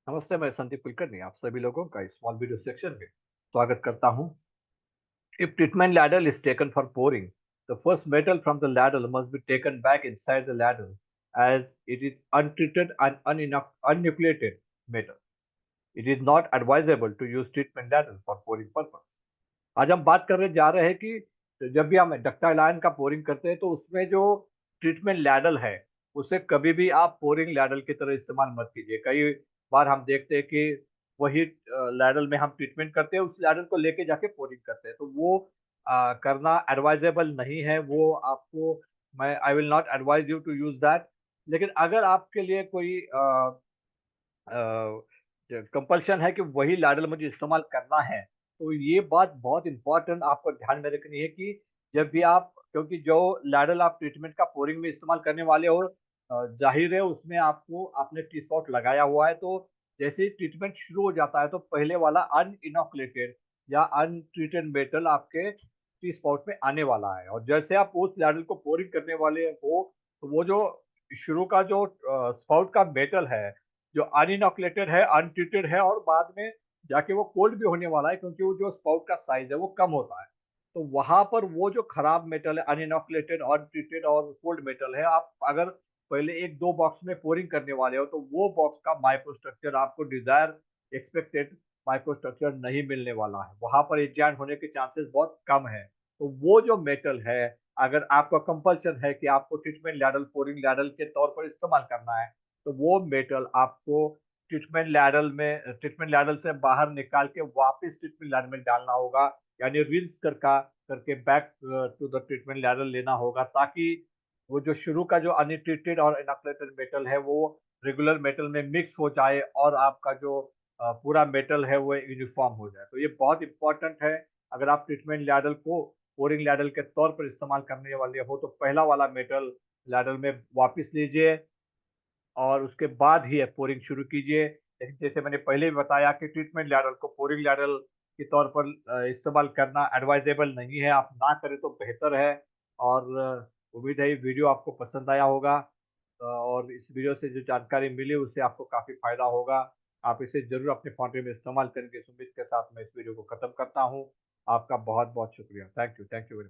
नमस्ते, मैं संदीप कुलकर्णी आप सभी लोगों का स्मॉल वीडियो सेक्शन में स्वागत करता हूं। If treatment ladle is taken for pouring, the first metal from the ladle must be taken back inside the ladle as it is untreated and unnucleated metal. It is not advisable to use treatment ladle for pouring purpose. आज हम बात करने जा रहे हैं कि जब भी हम डक्टाइल आयन का पोरिंग करते हैं तो उसमें जो ट्रीटमेंट लैडल है उसे कभी भी आप पोरिंग लैडल की तरह इस्तेमाल मत कीजिए। कई बार हम देखते हैं कि वही लैडल में हम ट्रीटमेंट करते हैं, उस लैडल को लेके जाके पोरिंग करते हैं, तो वो करना एडवाइजेबल नहीं है। वो आपको मैं I will not advise you to use that. लेकिन अगर आपके लिए कोई कंपल्शन है कि वही लैडल मुझे इस्तेमाल करना है, तो ये बात बहुत इंपॉर्टेंट आपको ध्यान में रखनी है कि जब भी आप, क्योंकि जो लैडल आप ट्रीटमेंट का पोरिंग में इस्तेमाल करने वाले हो, ज़ाहिर है उसमें आपको आपने टी स्पॉट लगाया हुआ है, तो जैसे ही ट्रीटमेंट शुरू हो जाता है तो पहले वाला अनइनोकुलेटेड या अनट्रीटेड मेटल आपके टी स्पॉट में आने वाला है, और जैसे आप उस लैडल को पोरिंग करने वाले हो, तो वो जो शुरू का जो स्पाउट का मेटल है, जो अनइनोकुलेटेड है, अनट्रीटेड है, और बाद में जाके वो कोल्ड भी होने वाला है क्योंकि वो जो स्पाउट का साइज़ है वो कम होता है। तो वहाँ पर वो जो खराब मेटल है, अनइनोकुलेटेड, अनट्रीटेड और कोल्ड मेटल है, आप अगर पहले 1-2 बॉक्स में पोरिंग करने वाले हो, तो वो बॉक्स का माइक्रोस्ट्रक्चर आपको डिज़ायर एक्सपेक्टेड माइक्रोस्ट्रक्चर नहीं मिलने वाला है। वहाँ पर एजेंट होने के चांसेस बहुत कम है। तो वो जो मेटल है, अगर आपका कंपल्शन है कि आपको ट्रीटमेंट लैडल, पोरिंग लैडल के तौर पर इस्तेमाल करना है, तो वो मेटल आपको ट्रीटमेंट लैडल से बाहर निकाल के वापस ट्रीटमेंट लैडल में डालना होगा, यानी रिंस करके back to the treatment ladle लेना होगा, ताकि वो जो शुरू का जो अनट्रीटेड और इनॉक्युलेटेड मेटल है वो रेगुलर मेटल में मिक्स हो जाए और आपका जो पूरा मेटल है वो यूनिफॉर्म हो जाए। तो ये बहुत इंपॉर्टेंट है। अगर आप ट्रीटमेंट लैडल को पोरिंग लैडल के तौर पर इस्तेमाल करने वाले हो, तो पहला वाला मेटल लैडल में वापस लीजिए और उसके बाद ही आप पोरिंग शुरू कीजिए। लेकिन जैसे मैंने पहले भी बताया कि ट्रीटमेंट लैडल को पोरिंग लैडल के तौर पर इस्तेमाल करना एडवाइजेबल नहीं है, आप ना करें तो बेहतर है। और उम्मीद है ये वीडियो आपको पसंद आया होगा, और इस वीडियो से जो जानकारी मिली उससे आपको काफ़ी फ़ायदा होगा। आप इसे ज़रूर अपने फ़ाउंड्री में इस्तेमाल करेंगे, इस उम्मीद के साथ मैं इस वीडियो को ख़त्म करता हूँ। आपका बहुत-बहुत शुक्रिया। Thank you very